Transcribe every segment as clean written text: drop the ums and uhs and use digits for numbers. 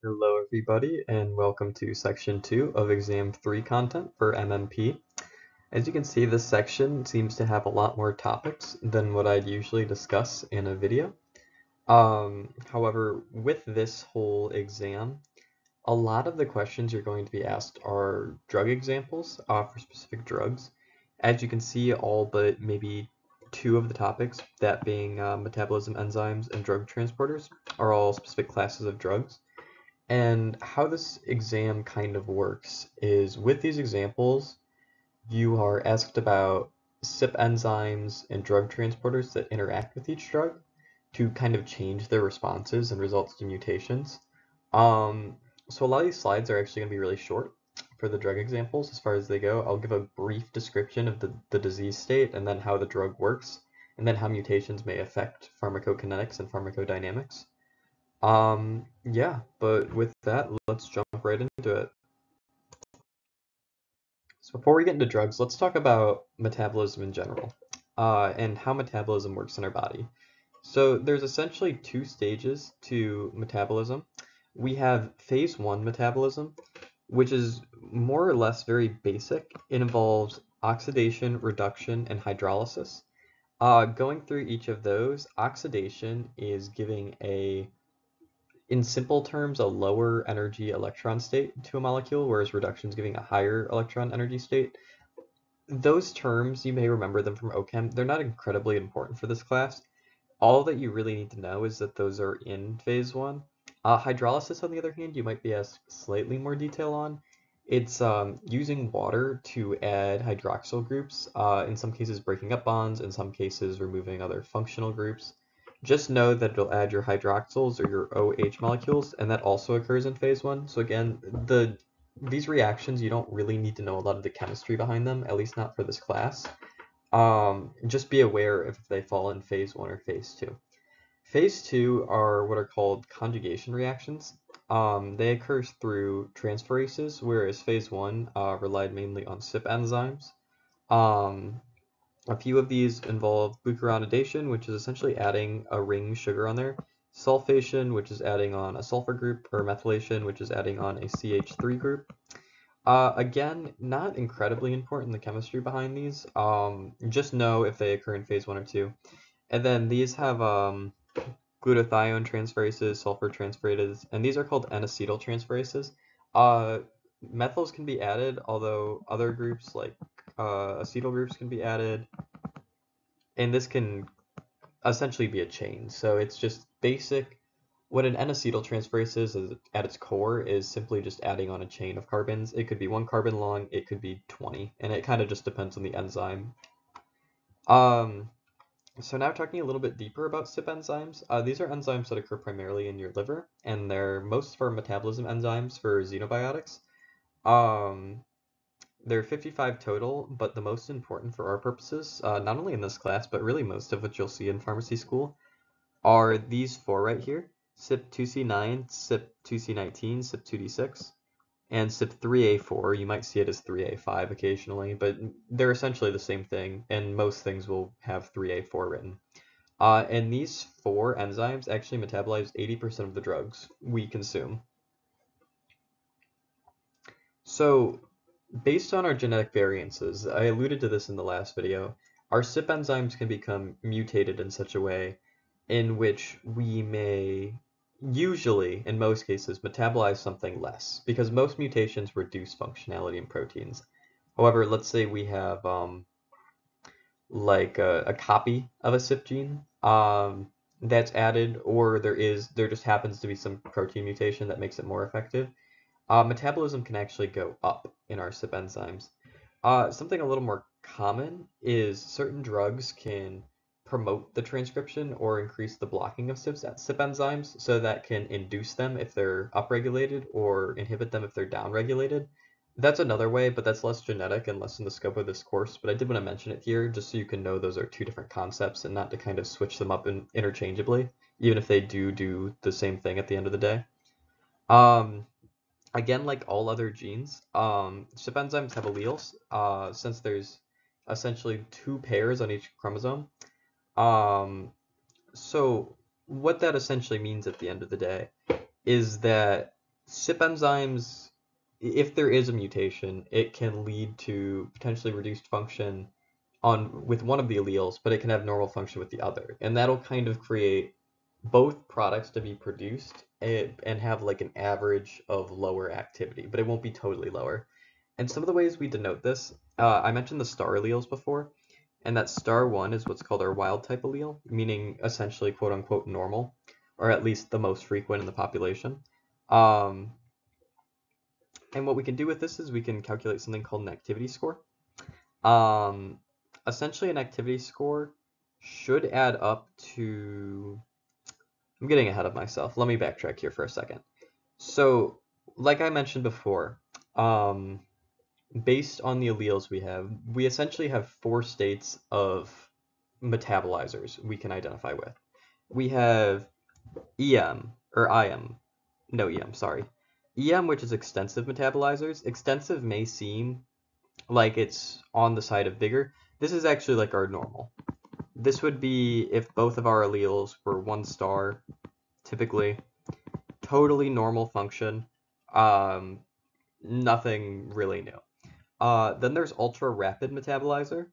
Hello everybody and welcome to section 2 of exam 3 content for MMP. As you can see, this section seems to have a lot more topics than what I'd usually discuss in a video. However, with this whole exam, a lot of the questions you're going to be asked are drug examples for specific drugs. As you can see, all but maybe 2 of the topics, that being metabolism, enzymes, and drug transporters, are all specific classes of drugs. And how this exam kind of works is with these examples, you are asked about CYP enzymes and drug transporters that interact with each drug to kind of change their responses and results to mutations. So a lot of these slides are actually going to be really short for the drug examples as far as they go. I'll give a brief description of the disease state and then how the drug works, and then how mutations may affect pharmacokinetics and pharmacodynamics. Yeah, but with that, let's jump right into it. So before we get into drugs, let's talk about metabolism in general, and how metabolism works in our body. So there's essentially 2 stages to metabolism. We have phase 1 metabolism, which is more or less very basic. It involves oxidation, reduction, and hydrolysis. Going through each of those, oxidation is giving in simple terms, a lower energy electron state to a molecule, whereas reduction is giving a higher electron energy state. Those terms, you may remember them from OChem. They're not incredibly important for this class. All that you really need to know is that those are in phase 1. Hydrolysis, on the other hand, you might be asked slightly more detail on. It's using water to add hydroxyl groups, in some cases breaking up bonds, in some cases removing other functional groups. Just know that it'll add your hydroxyls or your OH molecules, and that also occurs in phase 1. So again, these reactions, you don't really need to know a lot of the chemistry behind them, at least not for this class. Just be aware if they fall in phase 1 or phase 2. Phase 2 are what are called conjugation reactions. They occur through transferases, whereas phase 1 relied mainly on CYP enzymes. A few of these involve glucuronidation, which is essentially adding a ring sugar on there, sulfation, which is adding on a sulfur group, or methylation, which is adding on a CH3 group. Again, not incredibly important, the chemistry behind these. Just know if they occur in phase 1 or 2. And then these have glutathione transferases, sulfur transferases, and these are called N-acetyl transferases. Methyls can be added, although other groups like acetyl groups can be added, and this can essentially be a chain. So it's just basic. What an N-acetyl transferase is at its core is simply just adding on a chain of carbons. It could be 1 carbon long, it could be 20, and it kind of just depends on the enzyme. So now talking a little bit deeper about CYP enzymes. These are enzymes that occur primarily in your liver, and they're most for metabolism enzymes for xenobiotics. There are 55 total, but the most important for our purposes, not only in this class, but really most of what you'll see in pharmacy school, are these 4 right here: CYP2C9, CYP2C19, CYP2D6, and CYP3A4. You might see it as 3A5 occasionally, but they're essentially the same thing, and most things will have 3A4 written. And these 4 enzymes actually metabolize 80% of the drugs we consume. So, based on our genetic variances, I alluded to this in the last video, our CYP enzymes can become mutated in such a way in which we may usually, in most cases, metabolize something less, because most mutations reduce functionality in proteins. However, let's say we have like a copy of a CYP gene that's added, or there just happens to be some protein mutation that makes it more effective. Metabolism can actually go up in our CYP enzymes. Something a little more common is certain drugs can promote the transcription or increase the blocking of CYP enzymes, so that can induce them if they're upregulated or inhibit them if they're downregulated. That's another way, but that's less genetic and less in the scope of this course, but I did want to mention it here just so you can know those are 2 different concepts and not to kind of switch them up interchangeably, even if they do the same thing at the end of the day. Again, like all other genes, CYP enzymes have alleles, since there's essentially 2 pairs on each chromosome. So what that essentially means at the end of the day is that CYP enzymes, if there is a mutation, it can lead to potentially reduced function with one of the alleles, but it can have normal function with the other. And that'll kind of create both products to be produced and have like an average of lower activity, but it won't be totally lower. And some of the ways we denote this, I mentioned the star alleles before, and that star 1 is what's called our wild type allele, meaning essentially quote unquote normal, or at least the most frequent in the population. Um, and what we can do with this is we can calculate something called an activity score. Um, Essentially, an activity score should add up to... I'm getting ahead of myself. Let me backtrack here for a second. So, like I mentioned before, based on the alleles we essentially have 4 states of metabolizers we can identify with. We have EM, or IM, no EM, sorry. EM, which is extensive metabolizers. Extensive may seem like it's on the side of bigger. This is actually like our normal. This would be if both of our alleles were 1 star, typically. Totally normal function. Nothing really new. Then there's ultra rapid metabolizer.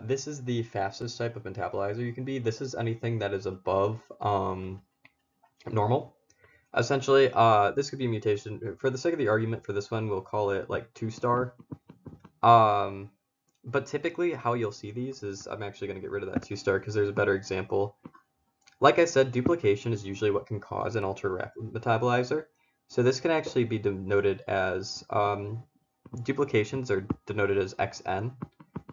This is the fastest type of metabolizer you can be. This is anything that is above normal. Essentially, this could be a mutation. For the sake of the argument for this one, we'll call it like 2 star. But typically how you'll see these is, I'm actually going to get rid of that 2 star because there's a better example. Like I said, duplication is usually what can cause an ultra rapid metabolizer. So this can actually be denoted as, duplications are denoted as XN.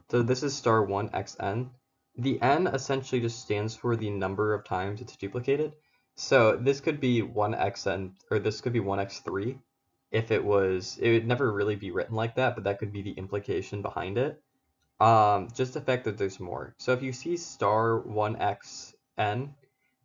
So this is star 1 XN. The N essentially just stands for the number of times it's duplicated. So this could be 1XN, or this could be 1x3 if it would never really be written like that, but that could be the implication behind it. Just the fact that there's more. So if you see star 1XN,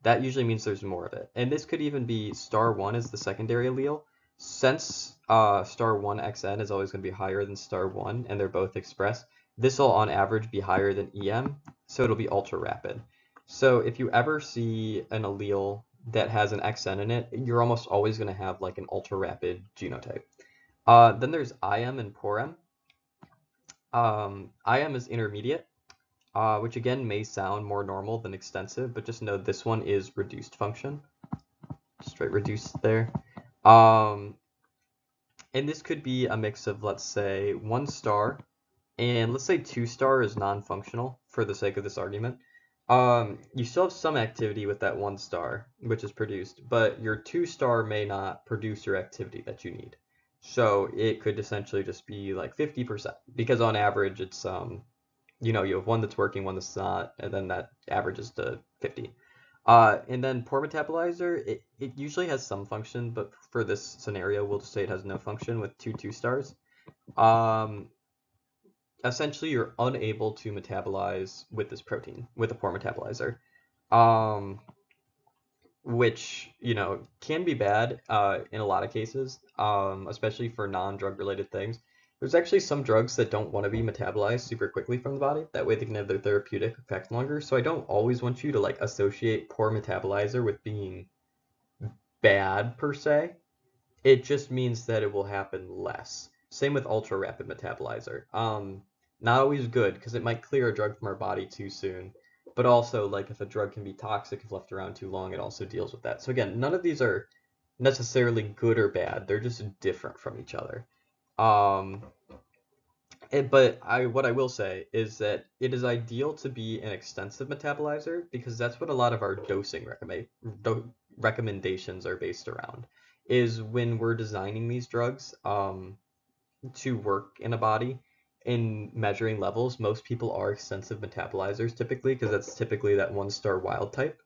that usually means there's more of it. And this could even be star 1 is the secondary allele. Since star 1XN is always going to be higher than star 1, and they're both expressed, this will on average be higher than EM, so it'll be ultra rapid. So if you ever see an allele that has an XN in it, you're almost always going to have like an ultra rapid genotype. Then there's IM and poor M. IM is intermediate, which again may sound more normal than extensive, but just know this one is reduced function. Straight reduced there. And this could be a mix of, let's say, 1 star, and let's say 2 star is non-functional for the sake of this argument. You still have some activity with that 1 star, which is produced, but your 2 star may not produce your activity that you need. So it could essentially just be like 50%, because on average it's, you have one that's working, one that's not, and then that averages to 50. And then poor metabolizer, it usually has some function, but for this scenario, we'll just say it has no function with 2 stars. Essentially, you're unable to metabolize with this protein, with a poor metabolizer, which, can be bad in a lot of cases, especially for non-drug related things. There's actually some drugs that don't want to be metabolized super quickly from the body. That way they can have their therapeutic effect longer. So I don't always want you to like associate poor metabolizer with being bad per se. It just means that it will happen less. Same with ultra rapid metabolizer. Not always good because it might clear a drug from our body too soon. But also, like, if a drug can be toxic if left around too long, it also deals with that. So again, none of these are necessarily good or bad. They're just different from each other. But what I will say is that it is ideal to be an extensive metabolizer because that's what a lot of our dosing recommendations are based around. Is when we're designing these drugs to work in a body in measuring levels, most people are extensive metabolizers typically because that's typically that 1 star wild type.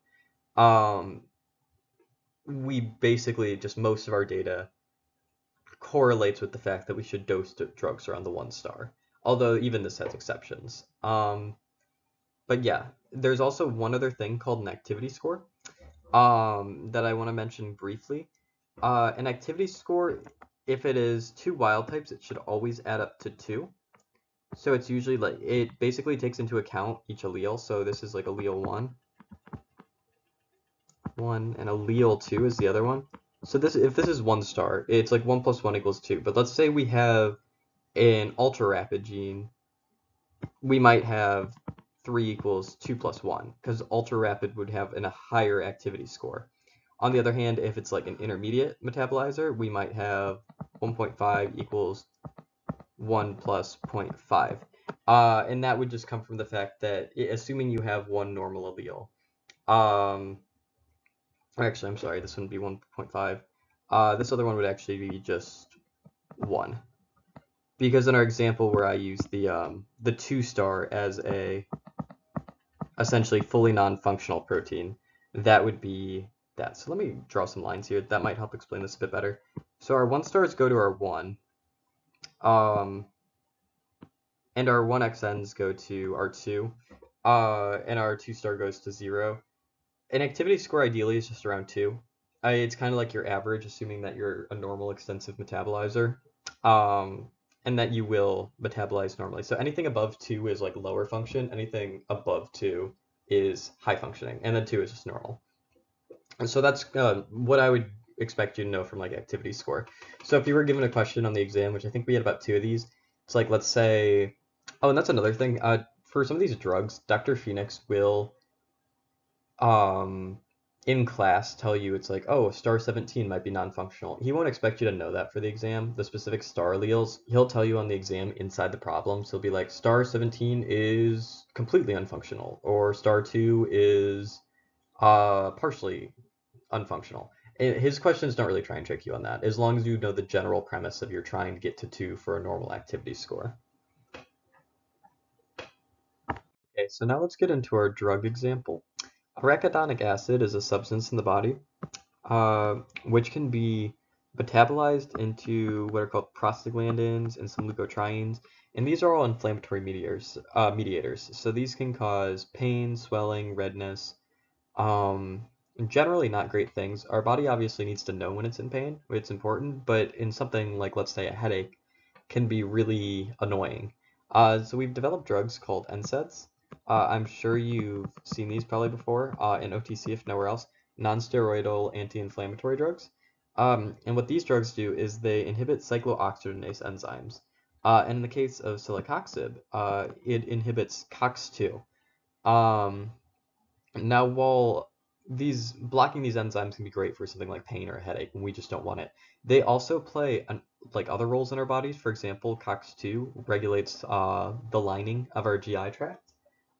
We basically just most of our data correlates with the fact that we should dose drugs around the 1 star, although even this has exceptions. But yeah, there's also one other thing called an activity score that I want to mention briefly. An activity score, if it is 2 wild types, it should always add up to 2. So it's usually like, it basically takes into account each allele. So this is like allele 1, and allele 2 is the other one. So if this is 1 star, it's like 1 plus 1 equals 2. But let's say we have an ultra rapid gene, we might have 3 equals 2 plus 1, because ultra rapid would have a higher activity score. On the other hand, if it's like an intermediate metabolizer, we might have 1.5 equals 1 plus 0.5. And that would just come from the fact that, assuming you have one normal allele, actually, I'm sorry, this wouldn't be 1.5. This other one would actually be just 1. Because in our example where I use the 2-star as a essentially fully non-functional protein, that would be that. So let me draw some lines here. That might help explain this a bit better. So our 1-stars go to our 1, and our 1xn's go to our 2, and our 2-star goes to 0. An activity score ideally is just around 2. It's kind of like your average, assuming that you're a normal extensive metabolizer, and that you will metabolize normally. So anything above 2 is like lower function. Anything above 2 is high functioning, and then 2 is just normal. And so that's what I would expect you to know from like activity score. So if you were given a question on the exam, which I think we had about 2 of these, it's like, let's say, oh, and that's another thing. For some of these drugs, Dr. Phoenix will in class tell you it's like, oh, star 17 might be non-functional. He won't expect you to know that for the exam, the specific star alleles. He'll tell you on the exam inside the problem. So he'll be like, star 17 is completely unfunctional, or star 2 is partially unfunctional. And his questions don't really try and trick you on that, as long as you know the general premise of you're trying to get to 2 for a normal activity score. Okay, so now let's get into our drug example. Arachidonic acid is a substance in the body which can be metabolized into what are called prostaglandins and some leukotrienes, and these are all inflammatory mediators. So these can cause pain, swelling, redness, generally not great things. Our body obviously needs to know when it's in pain, it's important, but in something like, let's say, a headache, can be really annoying. So we've developed drugs called NSAIDs. I'm sure you've seen these probably before in OTC, if nowhere else, non-steroidal anti-inflammatory drugs. And what these drugs do is they inhibit cyclooxygenase enzymes. And in the case of Celecoxib, it inhibits COX-2. Now, while blocking these enzymes can be great for something like pain or a headache when we just don't want it, they also play like other roles in our bodies. For example, COX-2 regulates the lining of our GI tract,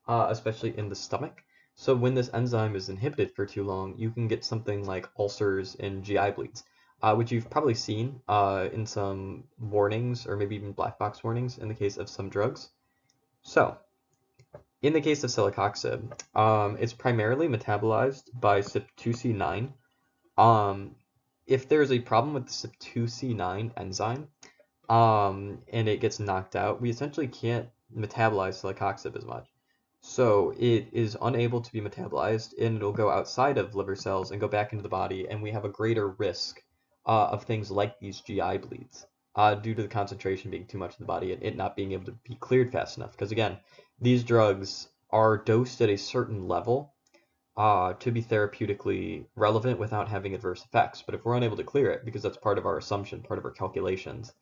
especially in the stomach. So when this enzyme is inhibited for too long, you can get something like ulcers and GI bleeds, which you've probably seen in some warnings or maybe even black box warnings in the case of some drugs. So in the case of Celecoxib, it's primarily metabolized by CYP2C9. If there's a problem with the CYP2C9 enzyme, and it gets knocked out, we essentially can't metabolize Celecoxib as much. So it is unable to be metabolized, and it'll go outside of liver cells and go back into the body, and we have a greater risk of things like these GI bleeds due to the concentration being too much in the body and it not being able to be cleared fast enough. Because again, these drugs are dosed at a certain level to be therapeutically relevant without having adverse effects. But if we're unable to clear it, because that's part of our assumption, part of our calculations,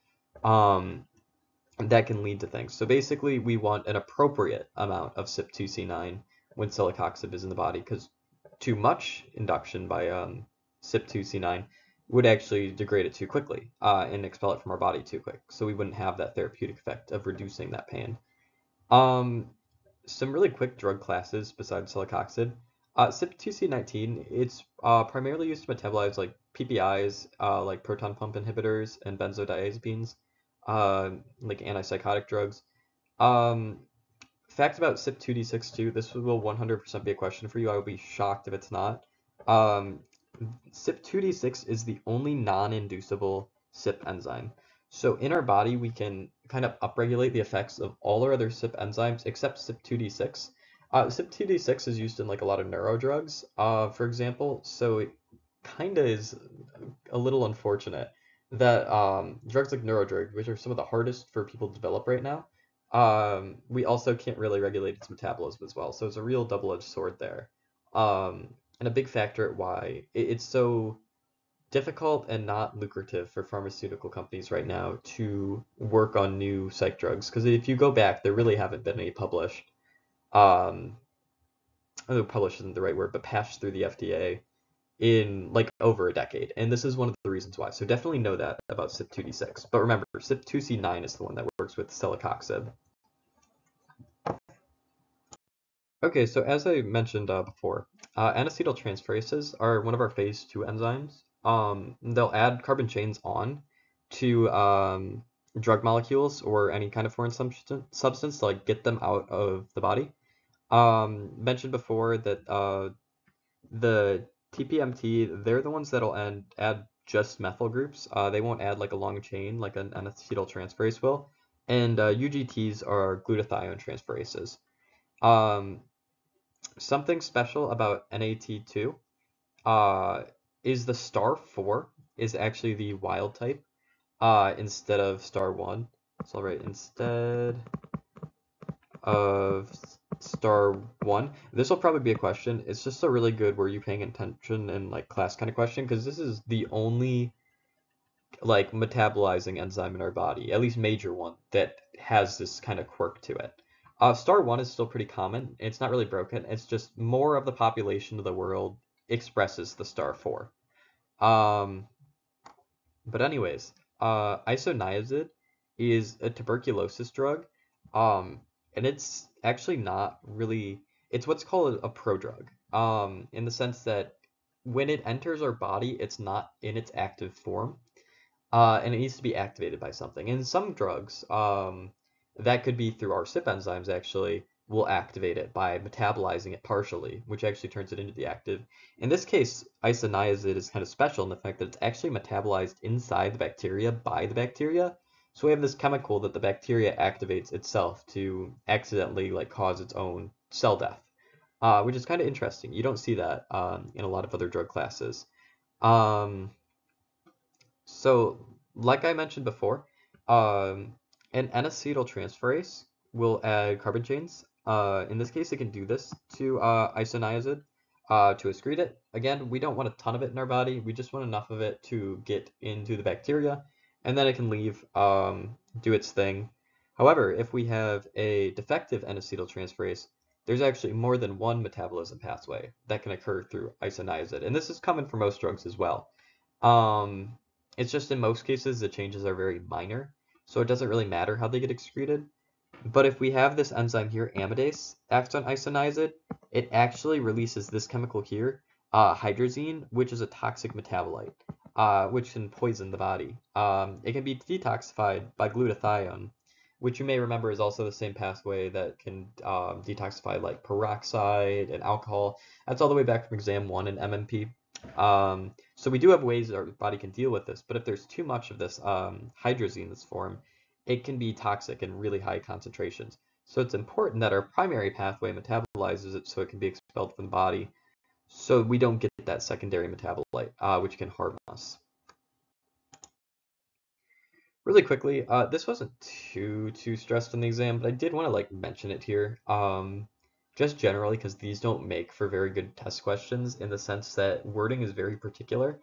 that can lead to things. So basically, we want an appropriate amount of CYP2C9 when Celecoxib is in the body, because too much induction by CYP2C9 would actually degrade it too quickly and expel it from our body too quick. So we wouldn't have that therapeutic effect of reducing that pain. Some really quick drug classes besides Celecoxib. CYP2C19, it's primarily used to metabolize like PPIs, like proton pump inhibitors and benzodiazepines, like antipsychotic drugs. Fact about CYP2D6 too, this will 100% be a question for you. I would be shocked if it's not. CYP2D6 is the only non-inducible CYP enzyme. So in our body, we can kind of upregulate the effects of all our other CYP enzymes except CYP2D6. CYP2D6 is used in like a lot of neuro drugs, for example. So it kind of is a little unfortunate that drugs like neurodrug, which are some of the hardest for people to develop right now, we also can't really regulate its metabolism as well. So it's a real double-edged sword there. And a big factor at why it's so difficult and not lucrative for pharmaceutical companies right now to work on new psych drugs because if you go back, there really haven't been any published. Um, although published isn't the right word, but passed through the FDA in like over a decade, and this is one of the reasons why. So definitely know that about CYP2D6. But remember, CYP2C9 is the one that works with Celecoxib. Okay, so as I mentioned before, N-acetyltransferases are one of our phase 2 enzymes. They'll add carbon chains on to drug molecules or any kind of foreign substance to like get them out of the body. Mentioned before that the TPMT, they're the ones that'll add just methyl groups. They won't add like a long chain like an N-acetyltransferase will. And UGTs are glutathione transferases. Something special about NAT2 uh, is the star 4 is actually the wild type instead of star 1. So I'll write instead of star 1. This will probably be a question. It's just a really good were you paying attention in like class kind of question because this is the only like metabolizing enzyme in our body, at least major one, that has this kind of quirk to it. Star 1 is still pretty common. It's not really broken. It's just more of the population of the world expresses the star 4. Um, but anyways, Isoniazid is a tuberculosis drug, and it's actually not really, it's what's called a prodrug, in the sense that when it enters our body, it's not in its active form. And it needs to be activated by something. And some drugs, that could be through our CYP enzymes actually, will activate it by metabolizing it partially, which actually turns it into the active. In this case, isoniazid is kind of special in the fact that it's actually metabolized inside the bacteria by the bacteria. So we have this chemical that the bacteria activates itself to accidentally like cause its own cell death, which is kind of interesting. You don't see that in a lot of other drug classes. Um, so, like I mentioned before, um, an N-acetyltransferase will add carbon chains. In this case, it can do this to isoniazid to excrete it. Again, we don't want a ton of it in our body. We just want enough of it to get into the bacteria, and then it can leave, do its thing. However, if we have a defective N-acetyltransferase, there's actually more than one metabolism pathway that can occur through isoniazid, and this is common for most drugs as well. Um, it's just in most cases the changes are very minor, so it doesn't really matter how they get excreted. But if we have this enzyme here, amidase, acts on isoniazid, it actually releases this chemical here, hydrazine, which is a toxic metabolite, which can poison the body. It can be detoxified by glutathione, which you may remember is also the same pathway that can detoxify like peroxide and alcohol. That's all the way back from exam 1 in MMP. So we do have ways our body can deal with this, but if there's too much of this hydrazine in this form, it can be toxic in really high concentrations. So it's important that our primary pathway metabolizes it so it can be expelled from the body, so we don't get that secondary metabolite, which can harm us. Really quickly, this wasn't too stressed in the exam, but I did want to like mention it here. Just generally because these don't make for very good test questions in the sense that wording is very particular,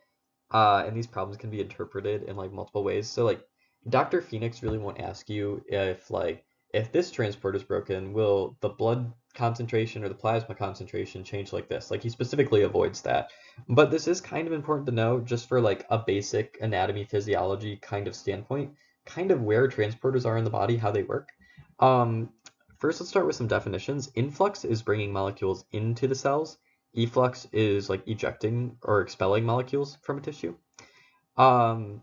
and these problems can be interpreted in like multiple ways. So like Dr. Phoenix really won't ask you if this transport is broken, will the blood concentration or the plasma concentration change like this? Like he specifically avoids that. But this is kind of important to know just for like a basic anatomy physiology kind of standpoint, kind of where transporters are in the body, how they work. Um, First, let's start with some definitions. Influx is bringing molecules into the cells. Efflux is like ejecting or expelling molecules from a tissue. Um,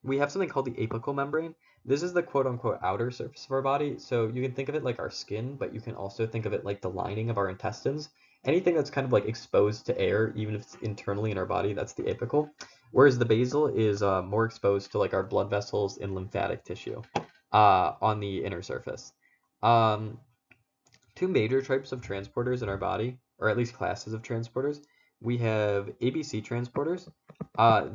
we have something called the apical membrane. This is the quote unquote outer surface of our body. So you can think of it like our skin, but you can also think of it like the lining of our intestines. Anything that's kind of like exposed to air, even if it's internally in our body, that's the apical. Whereas the basal is more exposed to like our blood vessels and lymphatic tissue on the inner surface. Um, Two major types of transporters in our body, or at least classes of transporters. We have ABC transporters.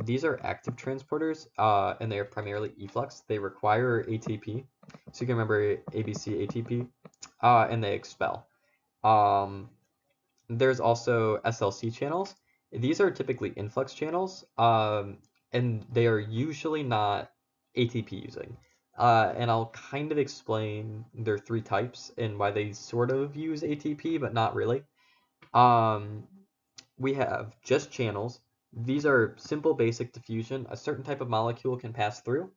These are active transporters, and they are primarily efflux. They require ATP, so you can remember ABC, ATP, and they expel. Um, there's also SLC channels. These are typically influx channels, and they are usually not ATP using. And I'll kind of explain their three types and why they sort of use ATP, but not really. Um, we have just channels. These are simple basic diffusion. A certain type of molecule can pass through.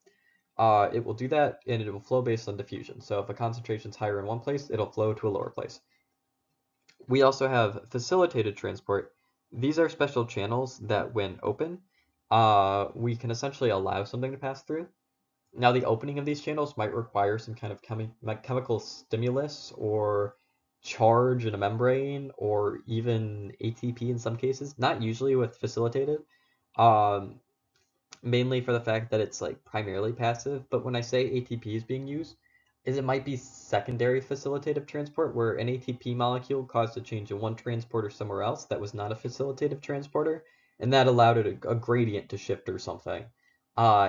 It will do that, and it will flow based on diffusion. So if a concentration is higher in one place, it'll flow to a lower place. We also have facilitated transport. These are special channels that when open, we can essentially allow something to pass through. Now, the opening of these channels might require some kind of chemical stimulus or charge in a membrane or even ATP in some cases, not usually with facilitated, um, mainly for the fact that it's like primarily passive. But when I say ATP is being used, is it might be secondary facilitative transport where an ATP molecule caused a change in one transporter somewhere else that was not a facilitative transporter, and that allowed it a gradient to shift or something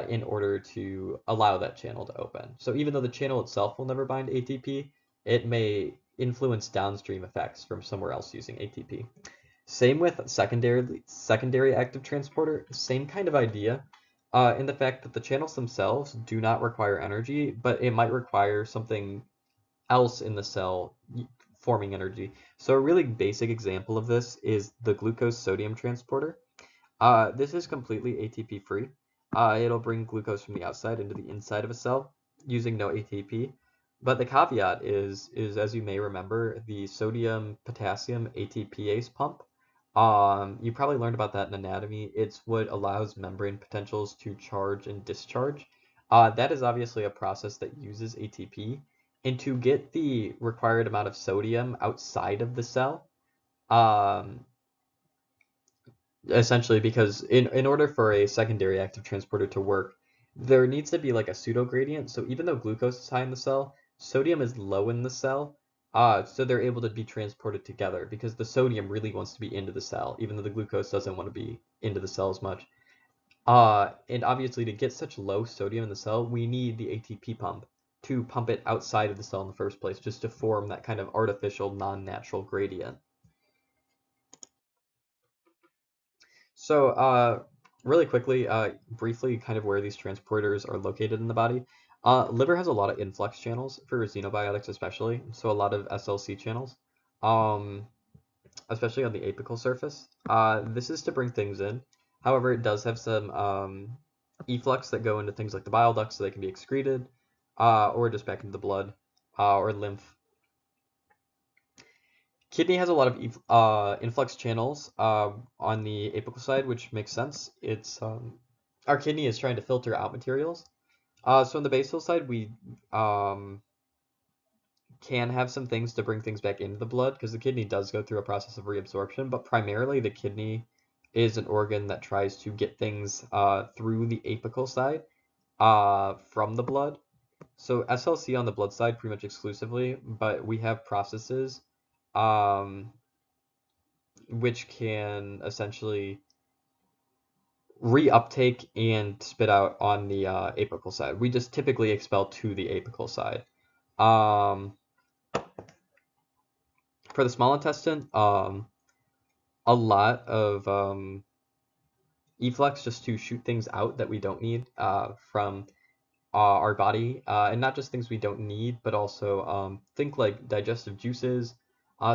in order to allow that channel to open. So even though the channel itself will never bind ATP, it may influence downstream effects from somewhere else using ATP. Same with secondary active transporter, same kind of idea, in the fact that the channels themselves do not require energy, but it might require something else in the cell forming energy. So a really basic example of this is the glucose sodium transporter. This is completely ATP free. It'll bring glucose from the outside into the inside of a cell using no ATP. But the caveat is as you may remember, the sodium potassium ATPase pump. You probably learned about that in anatomy. It's what allows membrane potentials to charge and discharge. That is obviously a process that uses ATP. And to get the required amount of sodium outside of the cell, um, essentially because in order for a secondary active transporter to work, there needs to be like a pseudo gradient. So even though glucose is high in the cell, sodium is low in the cell. So they're able to be transported together because the sodium really wants to be into the cell, even though the glucose doesn't want to be into the cell as much. And obviously to get such low sodium in the cell, we need the ATP pump to pump it outside of the cell in the first place, just to form that kind of artificial, non-natural gradient. So, really quickly, briefly, kind of where these transporters are located in the body. Liver has a lot of influx channels for xenobiotics, especially. So a lot of SLC channels, um, especially on the apical surface. This is to bring things in. However, it does have some efflux that go into things like the bile ducts, so they can be excreted, or just back into the blood, or lymph. Kidney has a lot of influx channels on the apical side, which makes sense. It's our kidney is trying to filter out materials. So on the basal side, we um, can have some things to bring things back into the blood because the kidney does go through a process of reabsorption, but primarily the kidney is an organ that tries to get things through the apical side from the blood. So SLC on the blood side pretty much exclusively, but we have processes um, which can essentially reuptake and spit out on the apical side. We just typically expel to the apical side. Um, for the small intestine, a lot of efflux just to shoot things out that we don't need from our body, and not just things we don't need, but also think like digestive juices,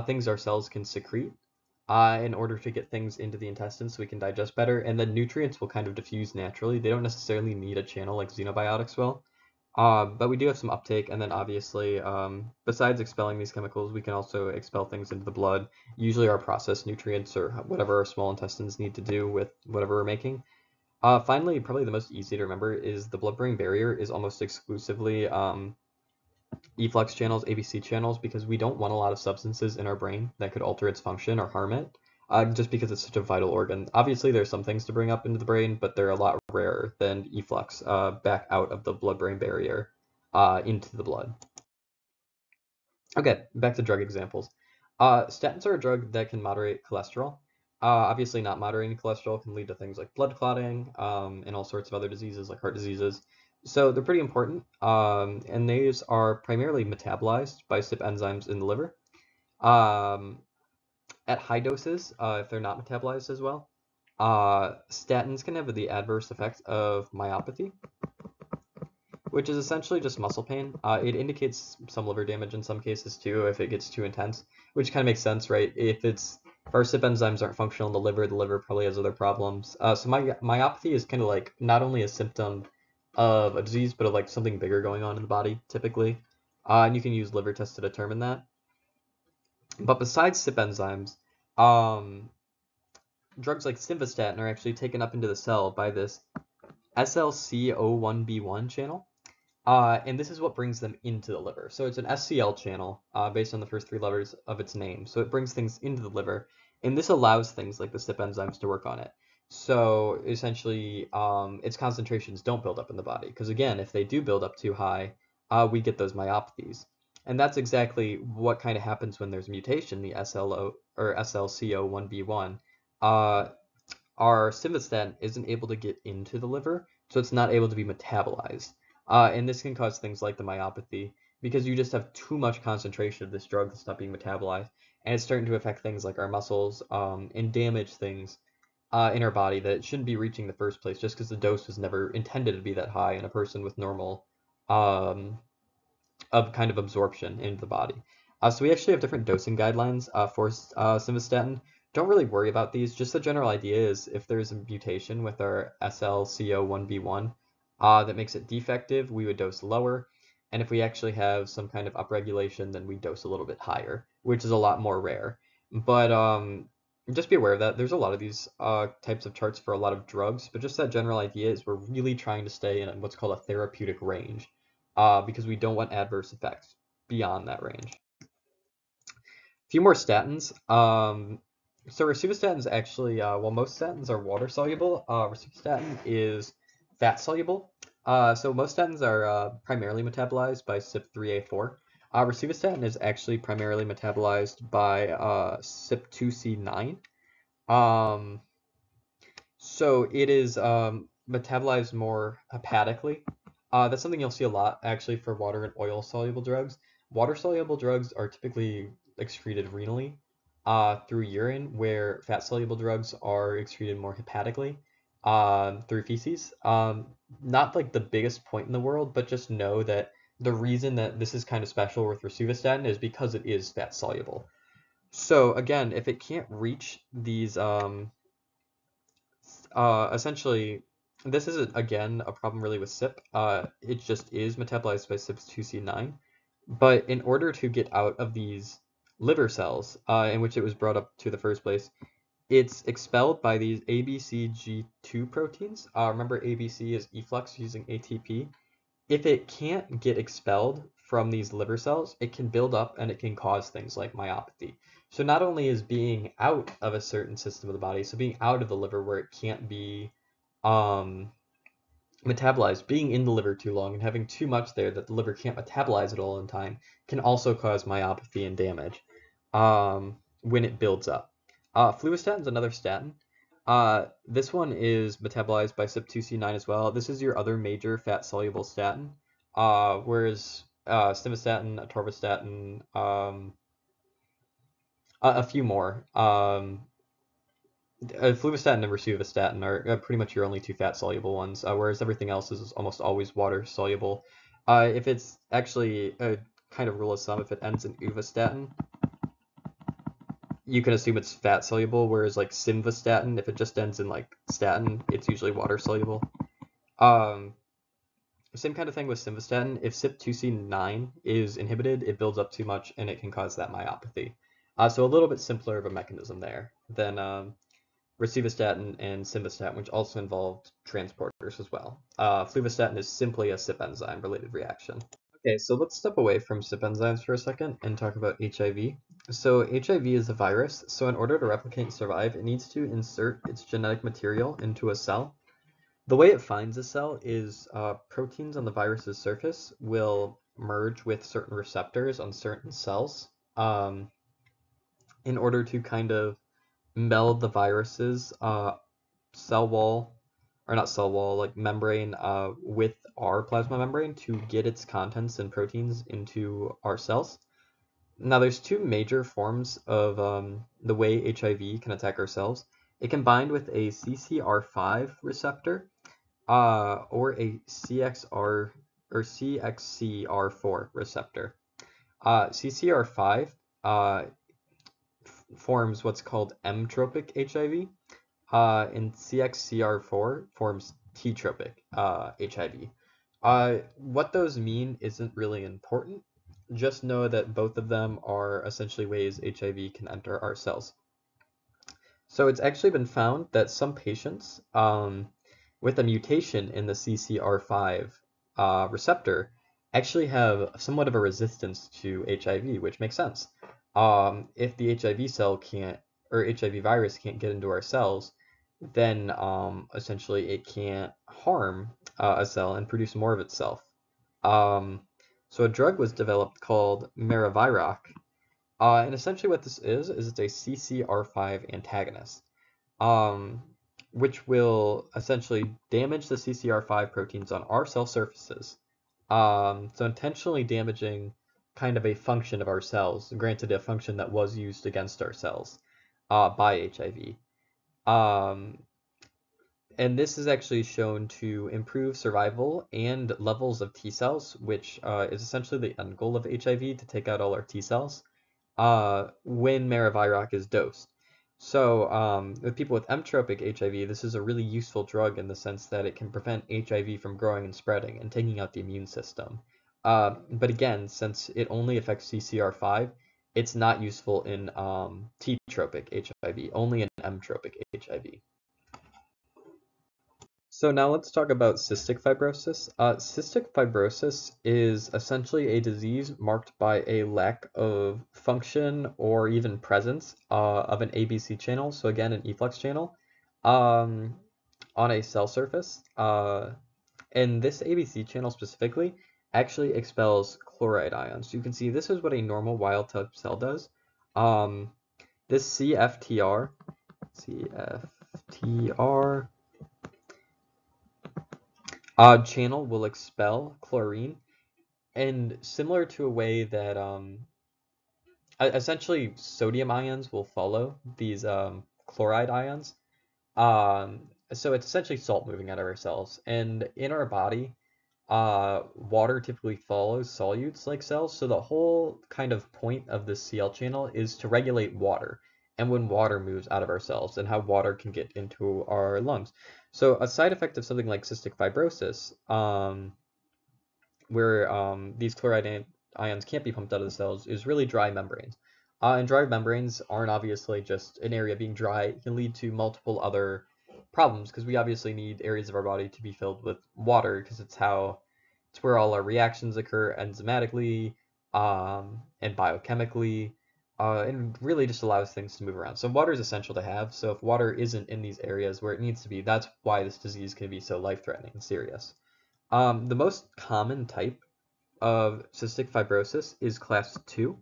things our cells can secrete in order to get things into the intestine so we can digest better. And then nutrients will kind of diffuse naturally. They don't necessarily need a channel like xenobiotics will. But we do have some uptake, and then obviously, besides expelling these chemicals, we can also expel things into the blood, usually our processed nutrients or whatever our small intestines need to do with whatever we're making. Finally, probably the most easy to remember is the blood-brain barrier is almost exclusively efflux channels, ABC channels, because we don't want a lot of substances in our brain that could alter its function or harm it, just because it's such a vital organ. Obviously, there's some things to bring up into the brain, but they're a lot rarer than efflux back out of the blood-brain barrier into the blood. Okay, back to drug examples. Statins are a drug that can moderate cholesterol. Obviously, not moderating cholesterol can lead to things like blood clotting and all sorts of other diseases like heart diseases. So they're pretty important, and these are primarily metabolized by CYP enzymes in the liver. At high doses, if they're not metabolized as well, Statins can have the adverse effect of myopathy, which is essentially just muscle pain. It indicates some liver damage in some cases too if it gets too intense, which kind of makes sense, right? If our CYP enzymes aren't functional in the liver probably has other problems. So myopathy is kind of like not only a symptom of a disease, but of like something bigger going on in the body typically. And you can use liver tests to determine that. But besides CYP enzymes, drugs like simvastatin are actually taken up into the cell by this SLCO1B1 channel. And this is what brings them into the liver. So it's an SCL channel based on the first three letters of its name. So it brings things into the liver, and this allows things like the CYP enzymes to work on it. So essentially, its concentrations don't build up in the body. Because again, if they do build up too high, we get those myopathies. And that's exactly what kind of happens when there's a mutation, the SLO or SLCO1B1. Our simvastatin isn't able to get into the liver, so it's not able to be metabolized. And this can cause things like the myopathy because you just have too much concentration of this drug that's not being metabolized, and it's starting to affect things like our muscles and damage things in our body that it shouldn't be reaching in the first place just because the dose was never intended to be that high in a person with normal of kind of absorption into the body. So we actually have different dosing guidelines for simvastatin. Don't really worry about these. Just the general idea is if there's a mutation with our SLCO1B1 that makes it defective, we would dose lower. And if we actually have some kind of upregulation, then we dose a little bit higher, which is a lot more rare. But just be aware of that. There's a lot of these types of charts for a lot of drugs, but just that general idea is we're really trying to stay in what's called a therapeutic range because we don't want adverse effects beyond that range. A few more statins. So rosuvastatin is actually, while most statins are water soluble, rosuvastatin is fat soluble. So most statins are primarily metabolized by CYP3A4. Rosuvastatin is actually primarily metabolized by CYP2C9. So it is metabolized more hepatically. That's something you'll see a lot actually for water and oil soluble drugs. Water soluble drugs are typically excreted renally through urine, where fat soluble drugs are excreted more hepatically through feces. Not like the biggest point in the world, but just know that the reason that this is kind of special with rosuvastatin is because it is fat soluble. So again, if it can't reach these essentially, this isn't, again, a problem really with CYP. It just is metabolized by CYP2C9. But in order to get out of these liver cells, in which it was brought up to the first place, it's expelled by these ABCG2 proteins. Remember, ABC is efflux using ATP. If it can't get expelled from these liver cells, it can build up and it can cause things like myopathy. So not only is being out of a certain system of the body, so being out of the liver where it can't be metabolized, being in the liver too long and having too much there that the liver can't metabolize it all in time can also cause myopathy and damage when it builds up. Fluvastatin is another statin. This one is metabolized by CYP2C9 as well. This is your other major fat-soluble statin, whereas simvastatin, atorvastatin, a few more. Fluvastatin and rosuvastatin are pretty much your only two fat-soluble ones, whereas everything else is almost always water-soluble. If it's actually a kind of rule of thumb, if it ends in uvastatin, you can assume it's fat soluble, whereas like simvastatin, if it just ends in like statin, it's usually water soluble. Same kind of thing with simvastatin. If CYP2C9 is inhibited, it builds up too much and it can cause that myopathy. So a little bit simpler of a mechanism there than rosuvastatin and simvastatin, which also involved transporters as well. Fluvastatin is simply a CYP enzyme related reaction. Okay, so let's step away from CYP enzymes for a second and talk about HIV. So HIV is a virus, so in order to replicate and survive, it needs to insert its genetic material into a cell. The way it finds a cell is proteins on the virus's surface will merge with certain receptors on certain cells in order to kind of meld the virus's cell wall, or not cell wall, like membrane with our plasma membrane to get its contents and proteins into our cells. Now there's two major forms of the way HIV can attack our cells. It can bind with a CCR5 receptor or a CXCR4 receptor. CCR5 forms what's called M-tropic HIV, and CXCR4 forms T-tropic HIV. What those mean isn't really important. Just know that both of them are essentially ways HIV can enter our cells. So it's actually been found that some patients with a mutation in the CCR5 receptor actually have somewhat of a resistance to HIV, which makes sense. If the HIV cell can't, or HIV virus can't get into our cells, then essentially it can't harm a cell and produce more of itself. So a drug was developed called Maraviroc, and essentially what this is it's a CCR5 antagonist, um, which will essentially damage the CCR5 proteins on our cell surfaces. So intentionally damaging kind of a function of our cells, granted a function that was used against our cells by HIV. And this is actually shown to improve survival and levels of T cells, which is essentially the end goal of HIV, to take out all our T cells when Maraviroc is dosed. So with people with M-tropic HIV, this is a really useful drug in the sense that it can prevent HIV from growing and spreading and taking out the immune system. But again, since it only affects CCR5, it's not useful in T-tropic HIV, only in M-tropic HIV. So now let's talk about cystic fibrosis. Cystic fibrosis is essentially a disease marked by a lack of function or even presence of an ABC channel, so again, an efflux channel, um, on a cell surface. And this ABC channel specifically actually expels chloride ions. So you can see this is what a normal wild-type cell does. This CFTR channel will expel chlorine, and similar to a way that essentially sodium ions will follow these chloride ions. So it's essentially salt moving out of our cells, and in our body, water typically follows solutes like cells. So the whole kind of point of this CL channel is to regulate water, and when water moves out of our cells, and how water can get into our lungs. So a side effect of something like cystic fibrosis, where these chloride ions can't be pumped out of the cells, is really dry membranes. And dry membranes aren't obviously just an area being dry. It can lead to multiple other problems, because we obviously need areas of our body to be filled with water, because it's where all our reactions occur enzymatically and biochemically, and really just allows things to move around. So water is essential to have. So if water isn't in these areas where it needs to be, that's why this disease can be so life-threatening and serious. The most common type of cystic fibrosis is class 2.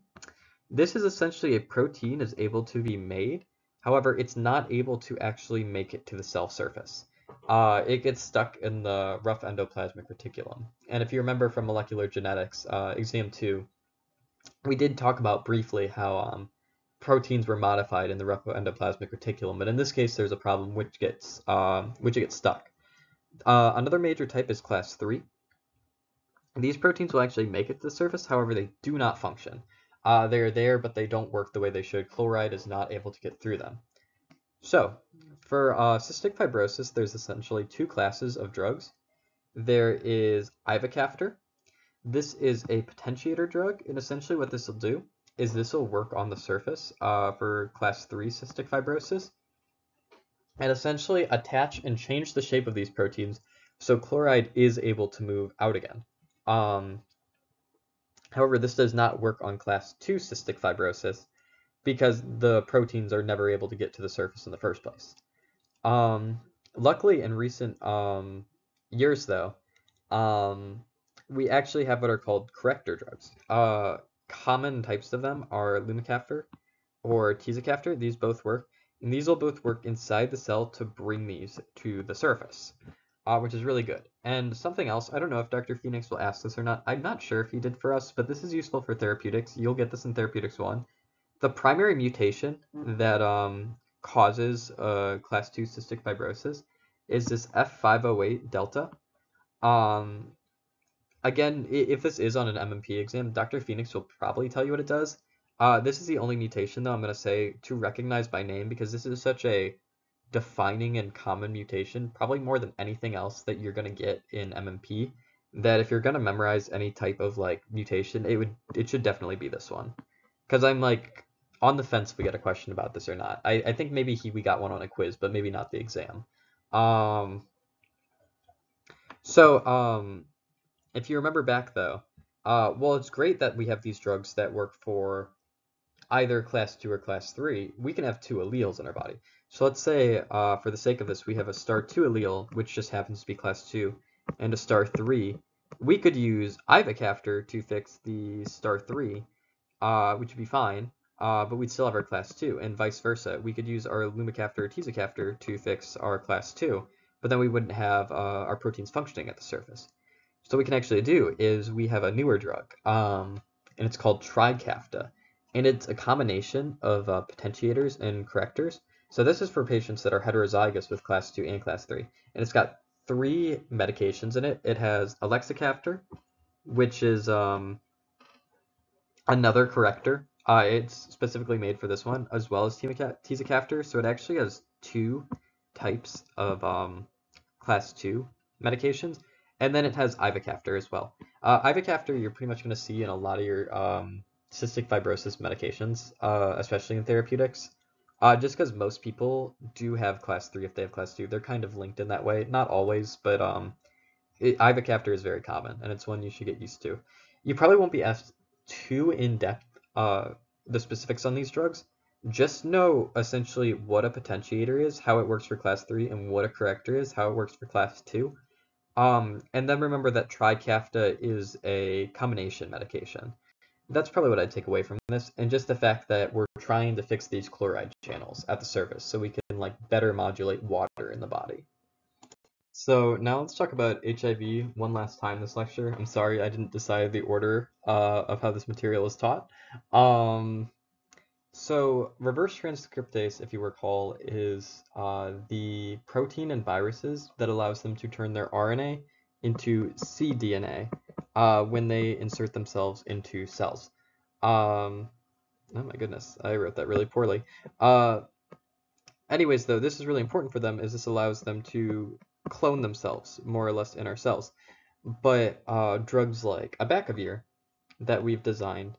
This is essentially a protein is able to be made. However, it's not able to actually make it to the cell surface. It gets stuck in the rough endoplasmic reticulum. And if you remember from molecular genetics, exam 2, we did talk about briefly how proteins were modified in the rough endoplasmic reticulum, but in this case, there's a problem which it gets stuck. Another major type is class 3. These proteins will actually make it to the surface, however, they do not function. They're there, but they don't work the way they should. Chloride is not able to get through them. So, for cystic fibrosis, there's essentially two classes of drugs. There is ivacaftor. This is a potentiator drug, and essentially what this will do is this will work on the surface for class 3 cystic fibrosis, and essentially attach and change the shape of these proteins so chloride is able to move out again. However, this does not work on class 2 cystic fibrosis because the proteins are never able to get to the surface in the first place. Luckily, in recent years, though, we actually have what are called corrector drugs. Common types of them are lumacaftor or tezacaftor. These both work, and these will both work inside the cell to bring these to the surface, which is really good. And something else, I don't know if Dr. Phoenix will ask this or not. I'm not sure if he did for us, but this is useful for therapeutics. You'll get this in Therapeutics 1. The primary mutation that causes class 2 cystic fibrosis is this F508 delta. Again, if this is on an MMP exam, Dr. Phoenix will probably tell you what it does. This is the only mutation, though, I'm going to say to recognize by name, because this is such a defining and common mutation, probably more than anything else that you're going to get in MMP, that if you're going to memorize any type of like mutation, it should definitely be this one. Because I'm like on the fence if we get a question about this or not. I think maybe we got one on a quiz, but maybe not the exam. If you remember back though, well, it's great that we have these drugs that work for either class 2 or class 3. We can have two alleles in our body. So let's say, for the sake of this, we have a star 2 allele, which just happens to be class 2, and a star 3. We could use ivacaftor to fix the star 3, which would be fine, but we'd still have our class 2, and vice versa. We could use our lumacaftor or tezacaftor to fix our class 2, but then we wouldn't have our proteins functioning at the surface. So what we can actually do is we have a newer drug, and it's called Trikafta, and it's a combination of potentiators and correctors. So this is for patients that are heterozygous with class 2 and class 3, and it's got 3 medications in it. It has alexicaftor, which is another corrector. It's specifically made for this one, as well as tezacaftor. So it actually has 2 types of class 2 medications. And then it has ivacaftor as well. Ivacaftor you're pretty much going to see in a lot of your cystic fibrosis medications, especially in therapeutics. Just because most people do have class 3 if they have class 2. They're kind of linked in that way. Not always, but ivacaftor is very common, and it's one you should get used to. You probably won't be asked too in-depth the specifics on these drugs. Just know essentially what a potentiator is, how it works for class 3, and what a corrector is, how it works for class 2. And then remember that Trikafta is a combination medication. That's probably what I'd take away from this, and just the fact that we're trying to fix these chloride channels at the surface so we can like better modulate water in the body. So now let's talk about HIV one last time this lecture. I'm sorry I didn't decide the order of how this material is taught. So reverse transcriptase, if you recall, is the protein in viruses that allows them to turn their RNA into cDNA when they insert themselves into cells. Oh my goodness, I wrote that really poorly. Anyways, though, this is really important for them as this allows them to clone themselves more or less in our cells. But drugs like abacavir that we've designed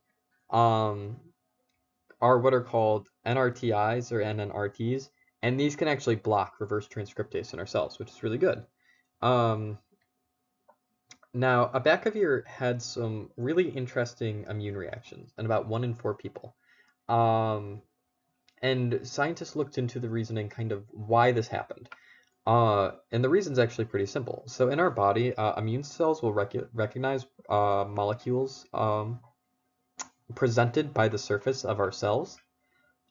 are what are called NRTIs or NNRTs, and these can actually block reverse transcriptase in our cells, which is really good. Now, abacavir had some really interesting immune reactions in about 1 in 4 people. And scientists looked into the reasoning, kind of why this happened. And the reason's actually pretty simple. So in our body, immune cells will recognize molecules presented by the surface of our cells.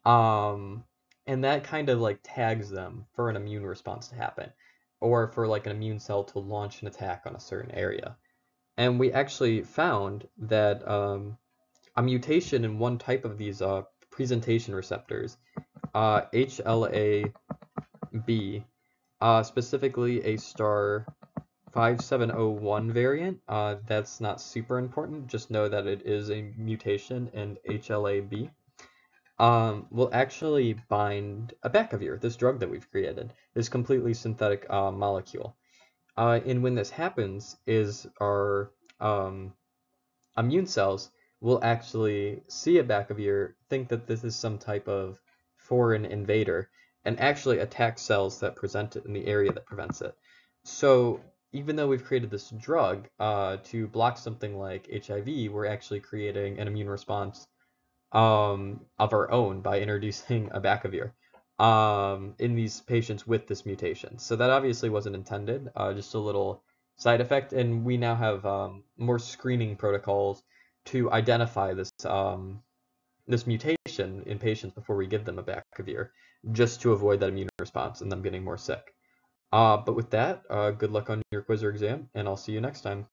And that kind of like tags them for an immune response to happen, or for like an immune cell to launch an attack on a certain area. And we actually found that a mutation in one type of these presentation receptors, HLA-B, specifically a star 5701 variant, that's not super important, just know that it is a mutation in HLA-B, will actually bind abacavir, this drug that we've created, this completely synthetic molecule. And when this happens is our immune cells will actually see abacavir, think that this is some type of foreign invader, and actually attack cells that present it in the area that prevents it. So even though we've created this drug to block something like HIV, we're actually creating an immune response of our own by introducing abacavir in these patients with this mutation. So that obviously wasn't intended, just a little side effect, and we now have more screening protocols to identify this this mutation in patients before we give them abacavir, just to avoid that immune response and them getting more sick. But with that, good luck on your quiz or exam, and I'll see you next time.